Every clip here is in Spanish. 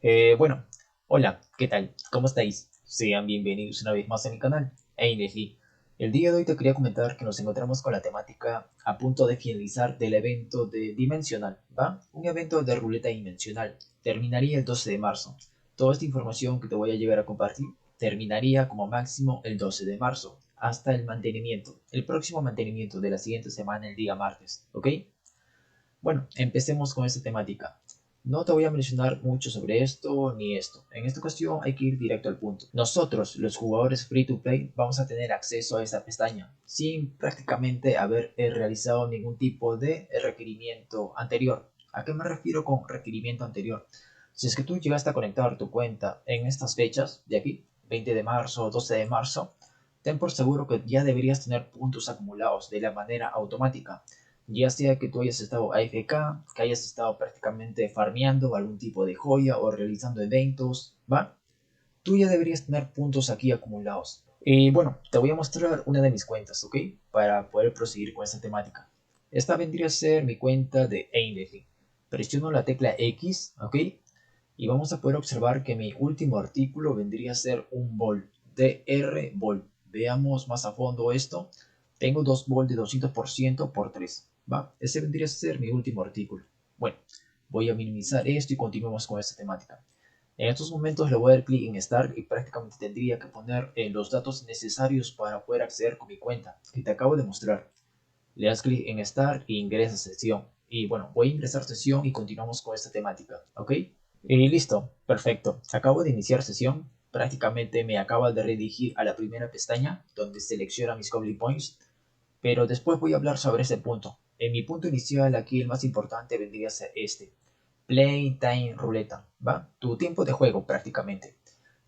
Bueno, hola, ¿qué tal? ¿Cómo estáis? Sean bienvenidos una vez más a mi canal. Hey, Leslie. El día de hoy te quería comentar que nos encontramos con la temática a punto de finalizar del evento de Dimensional, ¿va? Un evento de ruleta dimensional. Terminaría el 12 de marzo. Toda esta información que te voy a llegar a compartir terminaría como máximo el 12 de marzo, hasta el mantenimiento, el próximo mantenimiento de la siguiente semana, el día martes, ¿ok? Bueno, empecemos con esta temática. No te voy a mencionar mucho sobre esto ni esto. En esta cuestión hay que ir directo al punto. Nosotros, los jugadores free to play, vamos a tener acceso a esta pestaña sin prácticamente haber realizado ningún tipo de requerimiento anterior. ¿A qué me refiero con requerimiento anterior? Si es que tú llegaste a conectar tu cuenta en estas fechas de aquí, 20 de marzo, 12 de marzo, ten por seguro que ya deberías tener puntos acumulados de la manera automática, ya sea que tú hayas estado AFK, que hayas estado prácticamente farmeando algún tipo de joya o realizando eventos, ¿va? Tú ya deberías tener puntos aquí acumulados. Y bueno, te voy a mostrar una de mis cuentas, ¿ok? Para poder proseguir con esta temática. Esta vendría a ser mi cuenta de Ainley. Presiono la tecla X, ¿ok? Y vamos a poder observar que mi último artículo vendría a ser un bol, DR bol. Veamos más a fondo esto. Tengo dos bol de 200% por 3. ¿Va? Ese vendría a ser mi último artículo. Bueno, voy a minimizar esto y continuamos con esta temática. En estos momentos le voy a dar clic en Start y prácticamente tendría que poner los datos necesarios para poder acceder con mi cuenta, que te acabo de mostrar. Le das clic en Start e ingresas sesión. Y bueno, voy a ingresar sesión y continuamos con esta temática, ¿ok? Y listo, perfecto. Acabo de iniciar sesión. Prácticamente me acaba de redirigir a la primera pestaña donde selecciona mis Goblin Points. Pero después voy a hablar sobre ese punto. En mi punto inicial aquí el más importante vendría a ser este. Playtime Ruleta, ¿va? Tu tiempo de juego prácticamente.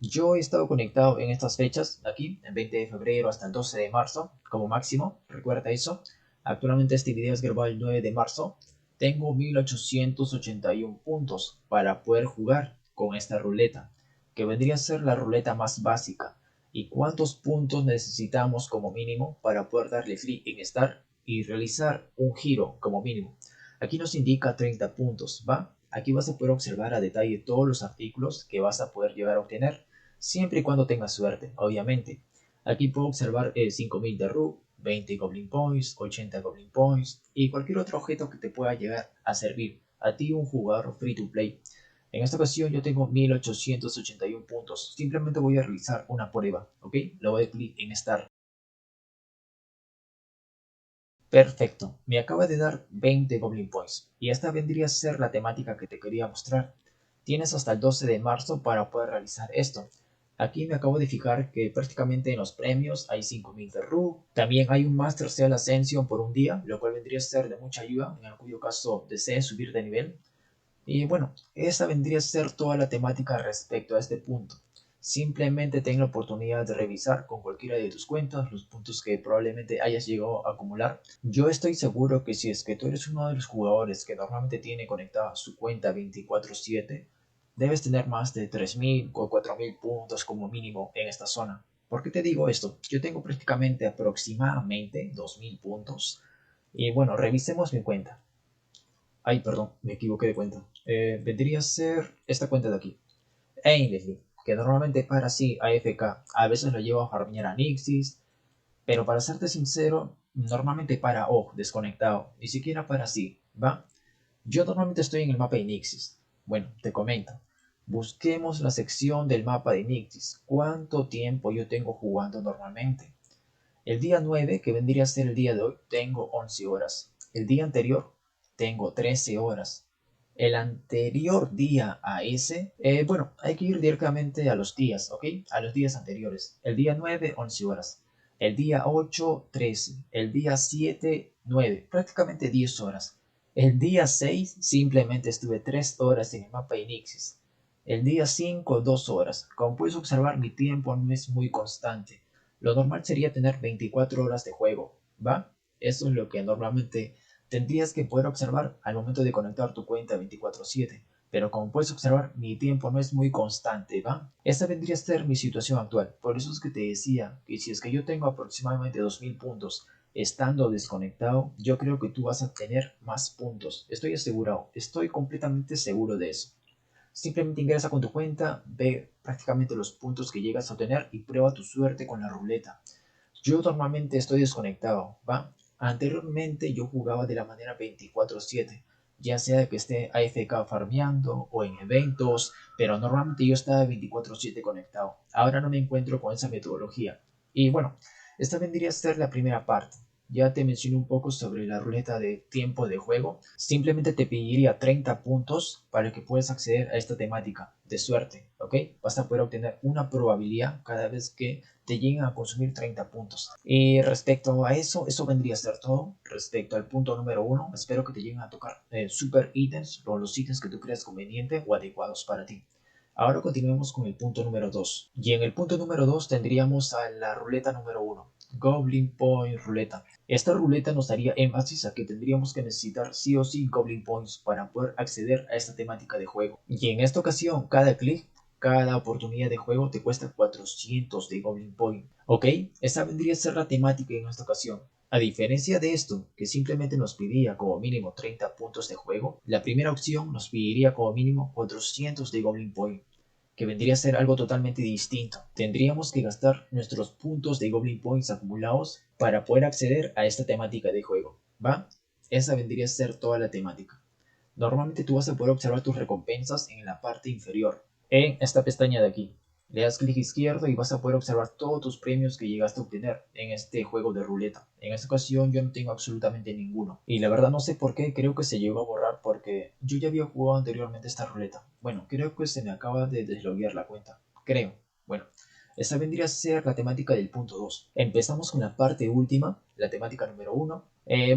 Yo he estado conectado en estas fechas, aquí, el 20 de febrero hasta el 12 de marzo, como máximo, recuerda eso. Actualmente este video es grabado el 9 de marzo. Tengo 1881 puntos para poder jugar con esta ruleta, que vendría a ser la ruleta más básica. ¿Y cuántos puntos necesitamos como mínimo para poder darle clic en Start y realizar un giro como mínimo? Aquí nos indica 30 puntos, ¿va? Aquí vas a poder observar a detalle todos los artículos que vas a poder llegar a obtener, siempre y cuando tengas suerte, obviamente. Aquí puedo observar 5000 de Rook, 20 Goblin Points, 80 Goblin Points y cualquier otro objeto que te pueda llegar a servir a ti, un jugador free to play. En esta ocasión yo tengo 1881 puntos. Simplemente voy a realizar una prueba, ¿ok? Le voy a dar clic en Start. Perfecto, me acaba de dar 20 Goblin Points y esta vendría a ser la temática que te quería mostrar. Tienes hasta el 12 de marzo para poder realizar esto. Aquí me acabo de fijar que prácticamente en los premios hay 5000 de RU. También hay un Master Seal Ascension por un día, lo cual vendría a ser de mucha ayuda en el cuyo caso desees subir de nivel. Y bueno, esa vendría a ser toda la temática respecto a este punto. Simplemente ten la oportunidad de revisar con cualquiera de tus cuentas los puntos que probablemente hayas llegado a acumular. Yo estoy seguro que si es que tú eres uno de los jugadores que normalmente tiene conectada su cuenta 24/7, debes tener más de 3000 o 4000 puntos como mínimo en esta zona. ¿Por qué te digo esto? Yo tengo prácticamente aproximadamente 2000 puntos. Y bueno, revisemos mi cuenta. Ay, perdón, me equivoqué de cuenta. Vendría a ser esta cuenta de aquí. Ainley, que normalmente para así AFK. A veces lo llevo a farmear a Nixis, pero para serte sincero, normalmente para desconectado. Ni siquiera para así, ¿va? Yo normalmente estoy en el mapa de Nixis. Bueno, te comento. Busquemos la sección del mapa de Nixis. ¿Cuánto tiempo yo tengo jugando normalmente? El día 9, que vendría a ser el día de hoy, tengo 11 horas. El día anterior tengo 13 horas. El anterior día a ese, bueno, hay que ir directamente a los días, ¿ok? A los días anteriores. El día 9, 11 horas. El día 8, 13. El día 7, 9. Prácticamente 10 horas. El día 6, simplemente estuve 3 horas en el mapa Inixis. El día 5, 2 horas. Como puedes observar, mi tiempo no es muy constante. Lo normal sería tener 24 horas de juego, ¿va? Eso es lo que normalmente tendrías que poder observar al momento de conectar tu cuenta 24/7. Pero como puedes observar, mi tiempo no es muy constante, ¿va? Esta vendría a ser mi situación actual. Por eso es que te decía que si es que yo tengo aproximadamente 2000 puntos estando desconectado, yo creo que tú vas a tener más puntos. Estoy asegurado, estoy completamente seguro de eso. Simplemente ingresa con tu cuenta, ve prácticamente los puntos que llegas a obtener y prueba tu suerte con la ruleta. Yo normalmente estoy desconectado, ¿va? Anteriormente yo jugaba de la manera 24/7, ya sea que esté AFK farmeando o en eventos, pero normalmente yo estaba 24/7 conectado. Ahora no me encuentro con esa metodología. Y bueno, esta vendría a ser la primera parte. Ya te mencioné un poco sobre la ruleta de tiempo de juego. Simplemente te pediría 30 puntos para que puedas acceder a esta temática de suerte, ¿ok? Vas a poder obtener una probabilidad cada vez que te lleguen a consumir 30 puntos. Y respecto a eso vendría a ser todo. Respecto al punto número 1, espero que te lleguen a tocar super ítems o los ítems que tú creas conveniente o adecuados para ti. Ahora continuemos con el punto número 2. Y en el punto número 2 tendríamos a la ruleta número 1, Goblin Point Ruleta. Esta ruleta nos daría énfasis a que tendríamos que necesitar sí o sí Goblin Points para poder acceder a esta temática de juego. Y en esta ocasión, cada oportunidad de juego te cuesta 400 de Goblin Point. Ok, esa vendría a ser la temática en esta ocasión. A diferencia de esto, que simplemente nos pediría como mínimo 30 puntos de juego, la primera opción nos pediría como mínimo 400 de Goblin Point, que vendría a ser algo totalmente distinto. Tendríamos que gastar nuestros puntos de Goblin Points acumulados para poder acceder a esta temática de juego, ¿va? Esa vendría a ser toda la temática. Normalmente tú vas a poder observar tus recompensas en la parte inferior, en esta pestaña de aquí. Le das clic izquierdo y vas a poder observar todos tus premios que llegaste a obtener en este juego de ruleta. En esta ocasión yo no tengo absolutamente ninguno. Y la verdad no sé por qué, creo que se llegó a borrar porque yo ya había jugado anteriormente esta ruleta. Bueno, creo que se me acaba de desloguear la cuenta. Creo. Bueno, esta vendría a ser la temática del punto 2. Empezamos con la parte última, la temática número 1.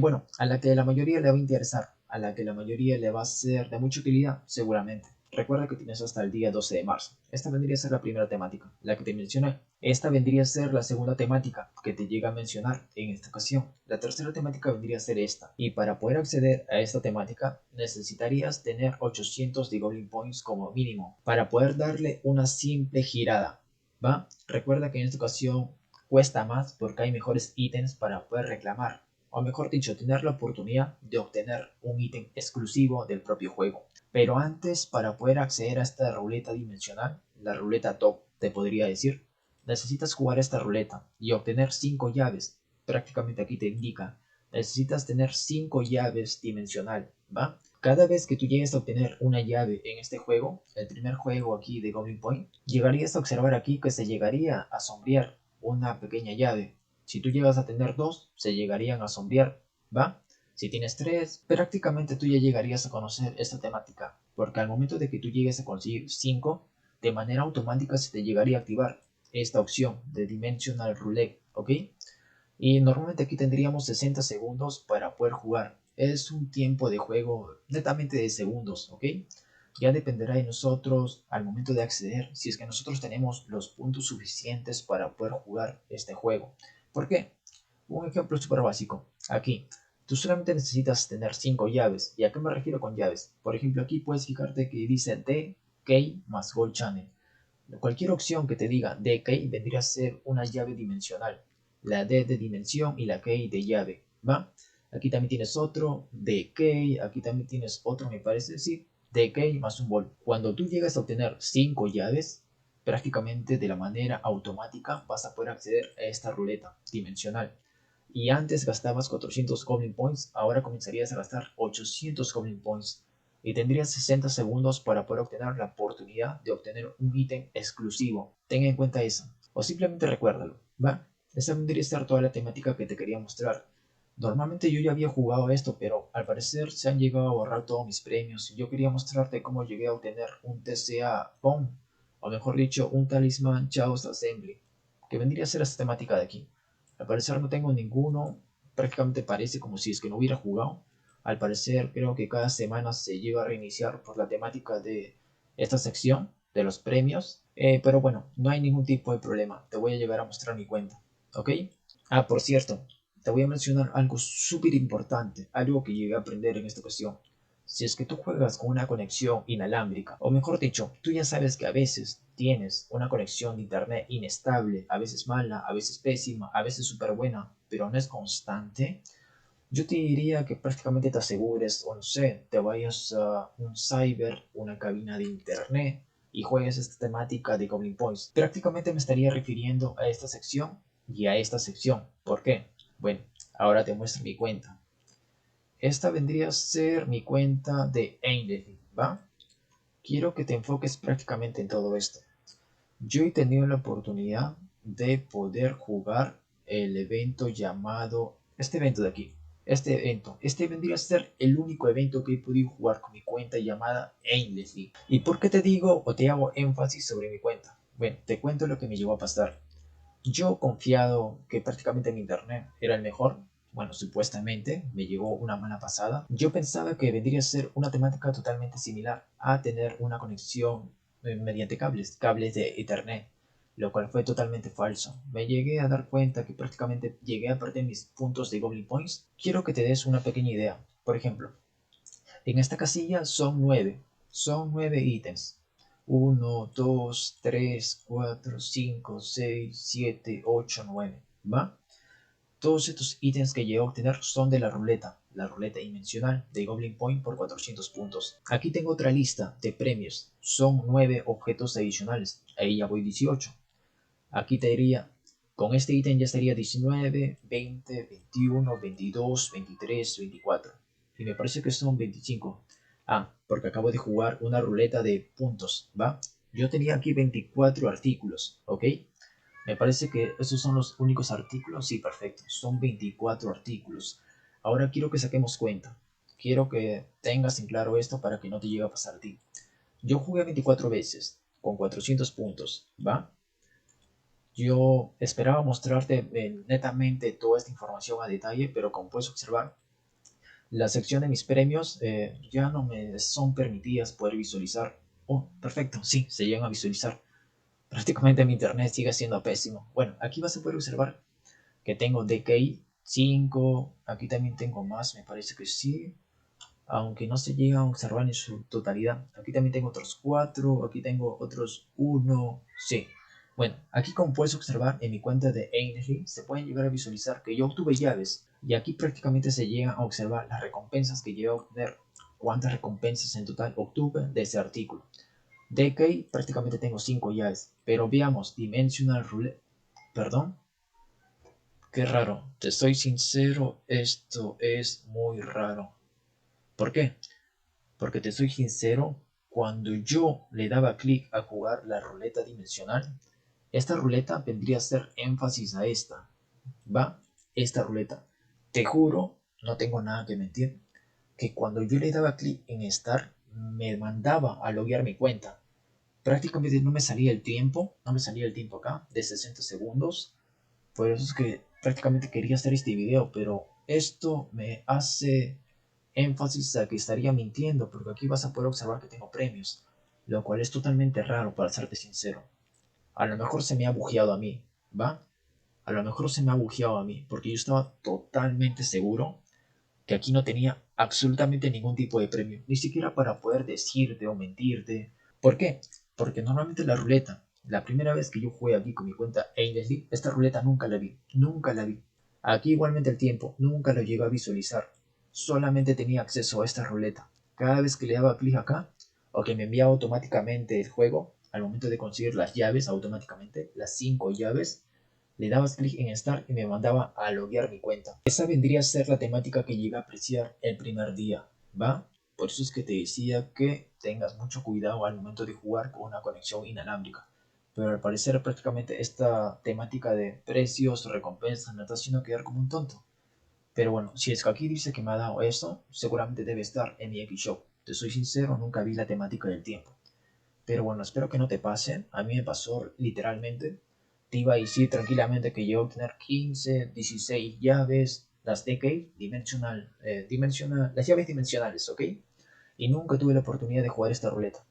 Bueno, a la que la mayoría le va a interesar, a la que la mayoría le va a ser de mucha utilidad, seguramente. Recuerda que tienes hasta el día 12 de marzo. Esta vendría a ser la primera temática, la que te mencioné. Esta vendría a ser la segunda temática que te llega a mencionar en esta ocasión. La tercera temática vendría a ser esta. Y para poder acceder a esta temática necesitarías tener 800 de Goblin Points como mínimo para poder darle una simple girada. ¿Va? Recuerda que en esta ocasión cuesta más porque hay mejores ítems para poder reclamar, o mejor dicho, tener la oportunidad de obtener un ítem exclusivo del propio juego. Pero antes, para poder acceder a esta ruleta dimensional, la ruleta top, te podría decir, necesitas jugar esta ruleta y obtener 5 llaves. Prácticamente aquí te indica, necesitas tener 5 llaves dimensional, ¿va? Cada vez que tú llegues a obtener una llave en este juego, el primer juego aquí de Goblin Point, llegarías a observar aquí que se llegaría a sombrear una pequeña llave. Si tú llegas a tener 2, se llegarían a sombrear, ¿va? Si tienes 3, prácticamente tú ya llegarías a conocer esta temática, porque al momento de que tú llegues a conseguir 5, de manera automática se te llegaría a activar esta opción de Dimensional Roulette, ¿ok? Y normalmente aquí tendríamos 60 segundos para poder jugar. Es un tiempo de juego netamente de segundos, ¿ok? Ya dependerá de nosotros al momento de acceder si es que nosotros tenemos los puntos suficientes para poder jugar este juego. ¿Por qué? Un ejemplo súper básico. Aquí, tú solamente necesitas tener 5 llaves. ¿Y a qué me refiero con llaves? Por ejemplo, aquí puedes fijarte que dice D, Key más Gold Channel. Cualquier opción que te diga D, Key vendría a ser una llave dimensional. La D de dimensión y la Key de llave, ¿va? Aquí también tienes otro D, Key. Aquí también tienes otro, me parece, sí. D, Key más un Ball. Cuando tú llegas a obtener 5 llaves, prácticamente de la manera automática vas a poder acceder a esta ruleta dimensional. Y antes gastabas 400 Goblin Points, ahora comenzarías a gastar 800 Goblin Points. Y tendrías 60 segundos para poder obtener la oportunidad de obtener un ítem exclusivo. Ten en cuenta eso. O simplemente recuérdalo, ¿va? Esa vendría a ser toda la temática que te quería mostrar. Normalmente yo ya había jugado esto, pero al parecer se han llegado a borrar todos mis premios. Yo quería mostrarte cómo llegué a obtener un TCA POM, o mejor dicho, un Talisman Chaos Assembly, que vendría a ser esta temática de aquí. Al parecer no tengo ninguno, prácticamente parece como si es que no hubiera jugado. Al parecer creo que cada semana se llega a reiniciar por la temática de esta sección de los premios. Pero bueno, no hay ningún tipo de problema. Te voy a llegar a mostrar mi cuenta, ¿ok? Ah, por cierto, te voy a mencionar algo súper importante, algo que llegué a aprender en esta ocasión. Si es que tú juegas con una conexión inalámbrica, o mejor dicho, tú ya sabes que a veces tienes una conexión de internet inestable, a veces mala, a veces pésima, a veces súper buena, pero no es constante. Yo te diría que prácticamente te asegures, o no sé, te vayas a un cyber, una cabina de internet y juegues esta temática de Goblin Points. Prácticamente me estaría refiriendo a esta sección y a esta sección. ¿Por qué? Bueno, ahora te muestro mi cuenta. Esta vendría a ser mi cuenta de Ainley, ¿va? Quiero que te enfoques prácticamente en todo esto. Yo he tenido la oportunidad de poder jugar el evento llamado, este evento de aquí, este vendría a ser el único evento que he podido jugar con mi cuenta llamada Aimlessly. ¿Y por qué te digo o te hago énfasis sobre mi cuenta? Bueno, te cuento lo que me llegó a pasar. Yo confiado que prácticamente mi internet era el mejor, bueno, supuestamente me llegó una mala pasada. Yo pensaba que vendría a ser una temática totalmente similar a tener una conexión mediante cables de Ethernet, lo cual fue totalmente falso. Me llegué a dar cuenta que prácticamente llegué a perder mis puntos de Goblin Points. Quiero que te des una pequeña idea. Por ejemplo, en esta casilla son 9 ítems. 1, 2, 3, 4, 5, 6, 7, 8, 9. ¿Va? Todos estos ítems que llegué a obtener son de la ruleta dimensional de Goblin Point por 400 puntos. Aquí tengo otra lista de premios. Son 9 objetos adicionales. Ahí ya voy 18. Aquí te diría, con este ítem ya estaría 19, 20, 21, 22, 23, 24. Y me parece que son 25. Ah, porque acabo de jugar una ruleta de puntos, ¿va? Yo tenía aquí 24 artículos, ¿ok? Me parece que esos son los únicos artículos. Sí, perfecto. Son 24 artículos. Ahora quiero que saquemos cuenta. Quiero que tengas en claro esto para que no te llegue a pasar a ti. Yo jugué 24 veces, con 400 puntos, ¿va? Yo esperaba mostrarte netamente toda esta información a detalle, pero como puedes observar, la sección de mis premios ya no me son permitidas poder visualizar. Oh, perfecto, sí, se llegan a visualizar. Prácticamente mi internet sigue siendo pésimo. Bueno, aquí vas a poder observar que tengo DKI 5, aquí también tengo más, me parece que sí, aunque no se llega a observar en su totalidad. Aquí también tengo otros 4, aquí tengo otros 1, sí. Bueno, aquí como puedes observar en mi cuenta de Ainsley se pueden llegar a visualizar que yo obtuve llaves y aquí prácticamente se llega a observar las recompensas que llegué a obtener, cuántas recompensas en total obtuve de ese artículo. DK prácticamente tengo 5 llaves, pero veamos Dimensional Roulette, perdón, qué raro, te soy sincero, esto es muy raro. ¿Por qué? Porque te soy sincero, cuando yo le daba clic a jugar la ruleta dimensional, esta ruleta vendría a ser énfasis a esta, ¿va? Esta ruleta. Te juro, no tengo nada que mentir, que cuando yo le daba clic en Start, me mandaba a loguear mi cuenta. Prácticamente no me salía el tiempo, no me salía el tiempo acá, de 60 segundos. Por eso es que prácticamente quería hacer este video, pero esto me hace énfasis a que estaría mintiendo, porque aquí vas a poder observar que tengo premios, lo cual es totalmente raro para serte sincero. A lo mejor se me ha bujeado a mí, ¿va? A lo mejor se me ha bujeado a mí, porque yo estaba totalmente seguro que aquí no tenía absolutamente ningún tipo de premio, ni siquiera para poder decirte o mentirte. ¿Por qué? Porque normalmente la ruleta, la primera vez que yo jugué aquí con mi cuenta Ainsley, esta ruleta nunca la vi, nunca la vi. Aquí igualmente el tiempo, nunca lo llegué a visualizar. Solamente tenía acceso a esta ruleta. Cada vez que le daba clic acá, o que me enviaba automáticamente el juego, al momento de conseguir las llaves automáticamente, las 5 llaves, le dabas clic en Start y me mandaba a loguear mi cuenta. Esa vendría a ser la temática que llegué a apreciar el primer día, ¿va? Por eso es que te decía que tengas mucho cuidado al momento de jugar con una conexión inalámbrica. Pero al parecer prácticamente esta temática de precios, recompensas, me está haciendo quedar como un tonto. Pero bueno, si es que aquí dice que me ha dado eso, seguramente debe estar en mi X-Shop. Te soy sincero, nunca vi la temática del tiempo. Pero bueno, espero que no te pase. A mí me pasó literalmente. Te iba a decir tranquilamente que yo a obtener 15, 16 llaves, las Decade, las llaves dimensionales, ¿ok? Y nunca tuve la oportunidad de jugar esta ruleta.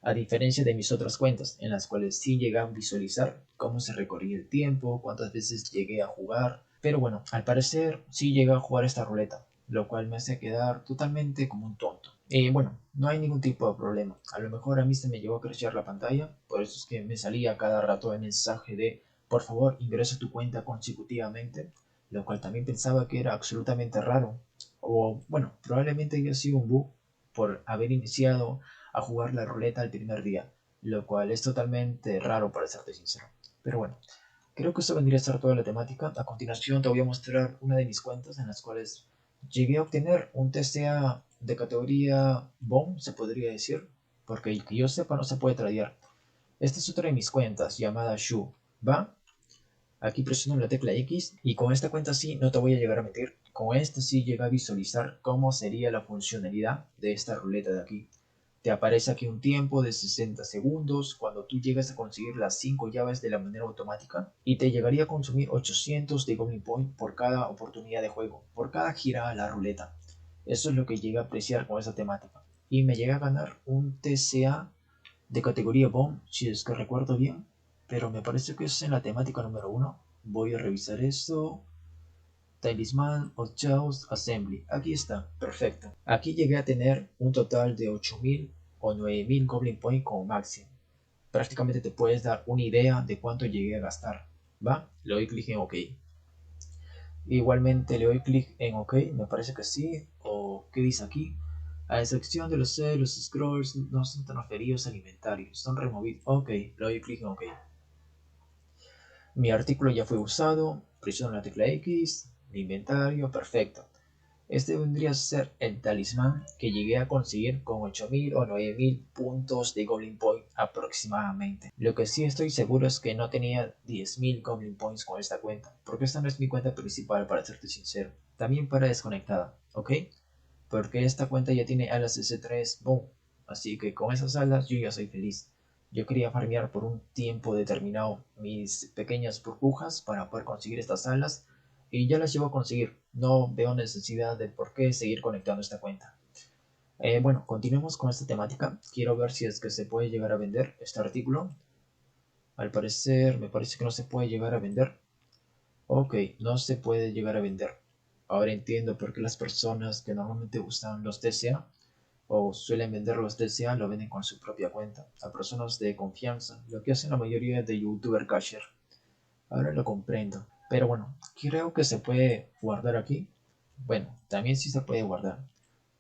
A diferencia de mis otras cuentas, en las cuales sí llegué a visualizar cómo se recorría el tiempo, cuántas veces llegué a jugar. Pero bueno, al parecer sí llegué a jugar esta ruleta, lo cual me hace quedar totalmente como un tonto. Y bueno, no hay ningún tipo de problema. A lo mejor a mí se me llegó a crashear la pantalla, por eso es que me salía cada rato el mensaje de por favor ingresa tu cuenta consecutivamente, lo cual también pensaba que era absolutamente raro. O bueno, probablemente haya sido un bug por haber iniciado a jugar la ruleta el primer día, lo cual es totalmente raro para serte sincero. Pero bueno, creo que eso vendría a ser toda la temática. A continuación te voy a mostrar una de mis cuentas en las cuales llegué a obtener un TCA de categoría BOM, se podría decir, porque que yo sepa no se puede tradear. Esta es otra de mis cuentas llamada Shu. ¿Va? Aquí presiono la tecla X y con esta cuenta sí, no te voy a llegar a mentir, con esta sí llega a visualizar cómo sería la funcionalidad de esta ruleta de aquí. Te aparece aquí un tiempo de 60 segundos cuando tú llegas a conseguir las 5 llaves de la manera automática y te llegaría a consumir 800 de Goblin Point por cada oportunidad de juego, por cada gira a la ruleta. Eso es lo que llega a apreciar con esa temática. Y me llega a ganar un TCA de categoría BOM, si es que recuerdo bien, pero me parece que es en la temática número 1. Voy a revisar esto. Talisman of Chaos Assembly. Aquí está, perfecto. Aquí llegué a tener un total de 8000 o 9000 Goblin Point como máximo. Prácticamente te puedes dar una idea de cuánto llegué a gastar. ¿Va? Le doy clic en OK. Igualmente le doy clic en OK, me parece que sí. O ¿qué dice aquí? A excepción de los scrolls no son transferidos al inventario, son removidos. OK, le doy clic en OK. Mi artículo ya fue usado, presiono la tecla X, mi inventario, perfecto. Este vendría a ser el talismán que llegué a conseguir con 8000 o 9000 puntos de Goblin Point aproximadamente. Lo que sí estoy seguro es que no tenía 10.000 Goblin Points con esta cuenta, porque esta no es mi cuenta principal para serte sincero. También para desconectada, ¿ok? Porque esta cuenta ya tiene alas S3, boom. Así que con esas alas yo ya soy feliz. Yo quería farmear por un tiempo determinado mis pequeñas burbujas para poder conseguir estas alas y ya las llevo a conseguir. No veo necesidad de por qué seguir conectando esta cuenta. Bueno, continuemos con esta temática. Quiero ver si es que se puede llegar a vender este artículo. Al parecer, me parece que no se puede llegar a vender. Ok, no se puede llegar a vender. Ahora entiendo por qué las personas que normalmente usan los DCA o suelen vender los DCA lo venden con su propia cuenta a personas de confianza, lo que hacen la mayoría de youtuber cacher. Ahora lo comprendo. Pero bueno, creo que se puede guardar aquí. Bueno, también sí se puede guardar.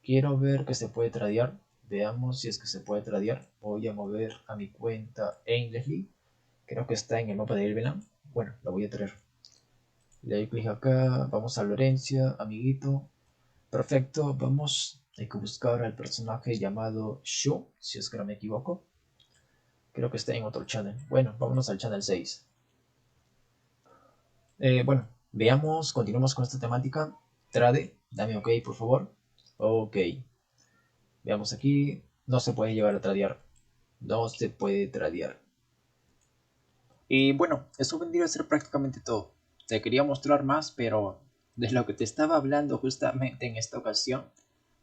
Quiero ver que se puede tradear. Veamos si es que se puede tradear. Voy a mover a mi cuenta Aimlessly. Creo que está en el mapa de Elveland. Bueno, lo voy a traer. Le doy clic acá. Vamos a Lorencia, amiguito. Perfecto, vamos. Hay que buscar al personaje llamado Shu, si es que no me equivoco. Creo que está en otro channel. Bueno, vámonos al channel 6. Bueno, veamos, continuamos con esta temática. Trade, dame OK, por favor. OK. Veamos aquí. No se puede llevar a tradear. No se puede tradear. Y bueno, eso vendría a ser prácticamente todo. Te quería mostrar más, pero de lo que te estaba hablando justamente en esta ocasión,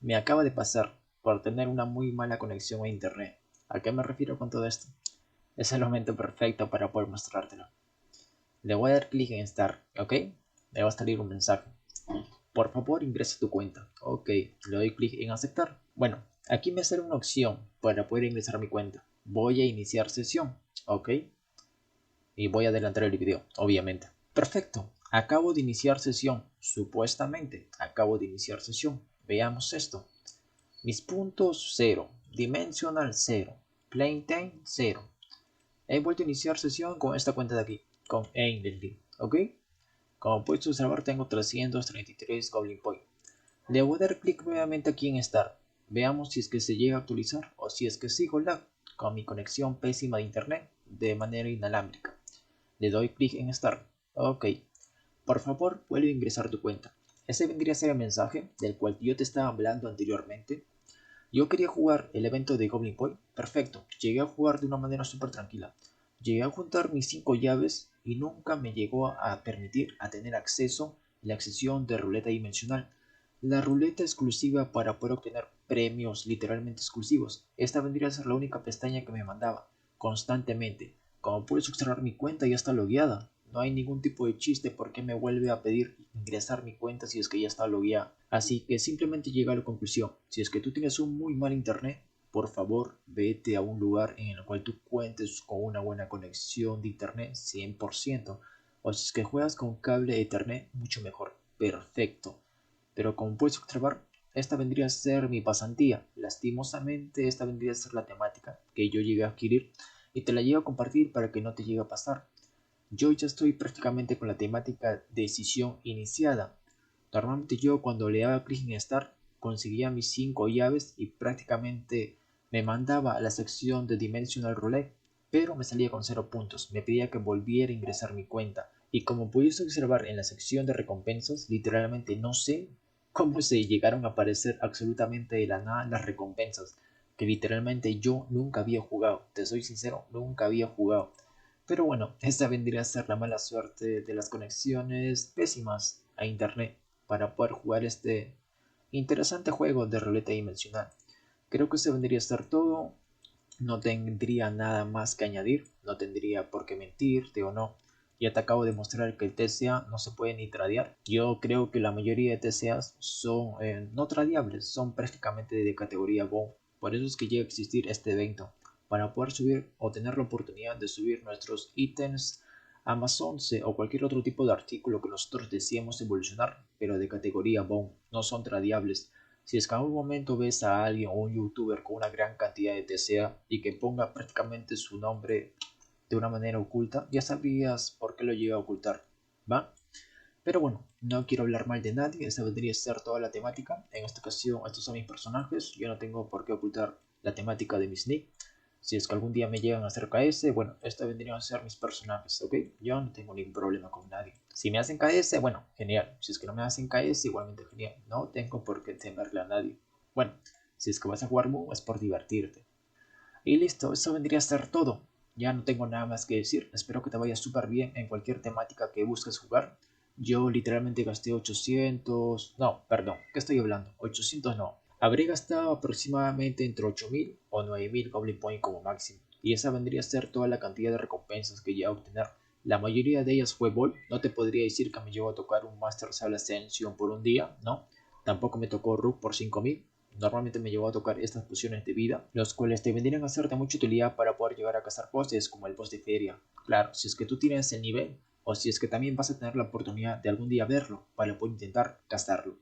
me acaba de pasar por tener una muy mala conexión a internet. ¿A qué me refiero con todo esto? Es el momento perfecto para poder mostrártelo. Le voy a dar clic en Start, ¿ok? Me va a salir un mensaje. Por favor, ingresa tu cuenta. Ok, le doy clic en aceptar. Bueno, aquí me sale una opción para poder ingresar mi cuenta. Voy a iniciar sesión, ¿ok? Y voy a adelantar el video, obviamente. Perfecto, acabo de iniciar sesión. Supuestamente, acabo de iniciar sesión. Veamos esto. Mis puntos 0, Dimensional 0, Plaintain 0. He vuelto a iniciar sesión con esta cuenta de aquí, con Aimlessly, ¿ok? Como puedes observar tengo 333 Goblin Point. Le voy a dar clic nuevamente aquí en Start. Veamos si es que se llega a actualizar o si es que sigo lag con mi conexión pésima de internet de manera inalámbrica. Le doy clic en Start. Ok. Por favor, vuelve a ingresar tu cuenta. Ese vendría a ser el mensaje del cual yo te estaba hablando anteriormente. Yo quería jugar el evento de Goblin Point. Perfecto. Llegué a jugar de una manera súper tranquila. Llegué a juntar mis 5 llaves y nunca me llegó a permitir a tener acceso a la sección de ruleta dimensional. La ruleta exclusiva para poder obtener premios literalmente exclusivos. Esta vendría a ser la única pestaña que me mandaba constantemente. Como puedes observar, mi cuenta ya está logueada. No hay ningún tipo de chiste porque me vuelve a pedir ingresar mi cuenta si es que ya está logueada. Así que simplemente llega a la conclusión. Si es que tú tienes un muy mal internet, por favor vete a un lugar en el cual tú cuentes con una buena conexión de internet 100%. O si es que juegas con cable Ethernet, mucho mejor. Perfecto. Pero como puedes observar, esta vendría a ser mi pasantía. Lastimosamente, esta vendría a ser la temática que yo llegué a adquirir y te la llevo a compartir para que no te llegue a pasar. Yo ya estoy prácticamente con la temática decisión iniciada. Normalmente yo cuando le daba clic en Start conseguía mis 5 llaves y prácticamente me mandaba a la sección de Dimensional Roulette, pero me salía con 0 puntos, me pedía que volviera a ingresar mi cuenta y como pudiste observar en la sección de recompensas, literalmente no sé cómo se llegaron a aparecer absolutamente de la nada las recompensas, que literalmente yo nunca había jugado, te soy sincero, nunca había jugado. Pero bueno, esta vendría a ser la mala suerte de las conexiones pésimas a internet para poder jugar este interesante juego de ruleta dimensional. Creo que eso vendría a ser todo. No tendría nada más que añadir, no tendría por qué mentirte o no. Ya te acabo de mostrar que el TCA no se puede ni tradear. Yo creo que la mayoría de TCAs son no tradeables, son prácticamente de categoría Go. Por eso es que llega a existir este evento, para poder subir o tener la oportunidad de subir nuestros ítems Amazon o cualquier otro tipo de artículo que nosotros deseemos evolucionar, pero de categoría Bone, no son tradeables. Si es que en algún momento ves a alguien o un youtuber con una gran cantidad de TCA y que ponga prácticamente su nombre de una manera oculta, ya sabrías por qué lo llega a ocultar, ¿va? Pero bueno, no quiero hablar mal de nadie, esa vendría a ser toda la temática. En esta ocasión, estos son mis personajes, yo no tengo por qué ocultar la temática de mis nick. Si es que algún día me llegan a hacer KS, bueno, estos vendrían a ser mis personajes, ¿ok? Yo no tengo ningún problema con nadie. Si me hacen KS, bueno, genial. Si es que no me hacen KS, igualmente genial. No tengo por qué temerle a nadie. Bueno, si es que vas a jugar Mu, es por divertirte. Y listo, eso vendría a ser todo. Ya no tengo nada más que decir. Espero que te vaya súper bien en cualquier temática que busques jugar. Yo literalmente gasté 800... No, perdón, ¿qué estoy hablando? 800 no. Habré gastado aproximadamente entre 8000 o 9000 Goblin Point como máximo. Y esa vendría a ser toda la cantidad de recompensas que llegué a obtener. La mayoría de ellas fue Ball. No te podría decir que me llegó a tocar un Master Sala Ascension por un día, ¿no? Tampoco me tocó Rook por 5000. Normalmente me llegó a tocar estas pociones de vida, los cuales te vendrían a ser de mucha utilidad para poder llegar a cazar bosses como el boss de feria. Claro, si es que tú tienes el nivel, o si es que también vas a tener la oportunidad de algún día verlo para poder intentar cazarlo.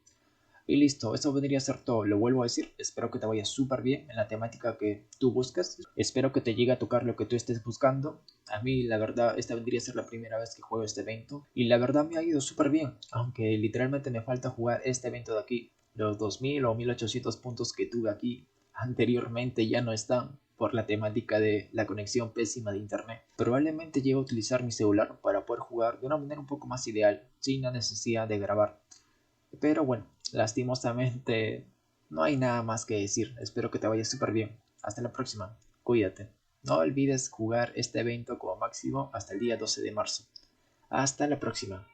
Y listo, eso vendría a ser todo, lo vuelvo a decir, espero que te vaya súper bien en la temática que tú buscas, espero que te llegue a tocar lo que tú estés buscando. A mí la verdad esta vendría a ser la primera vez que juego este evento y la verdad me ha ido súper bien, aunque literalmente me falta jugar este evento de aquí. Los 2000 o 1800 puntos que tuve aquí anteriormente ya no están por la temática de la conexión pésima de internet. Probablemente llegue a utilizar mi celular para poder jugar de una manera un poco más ideal, sin la necesidad de grabar. Pero bueno, lastimosamente no hay nada más que decir. Espero que te vaya súper bien. Hasta la próxima. Cuídate. No olvides jugar este evento como máximo hasta el día 12 de marzo. Hasta la próxima.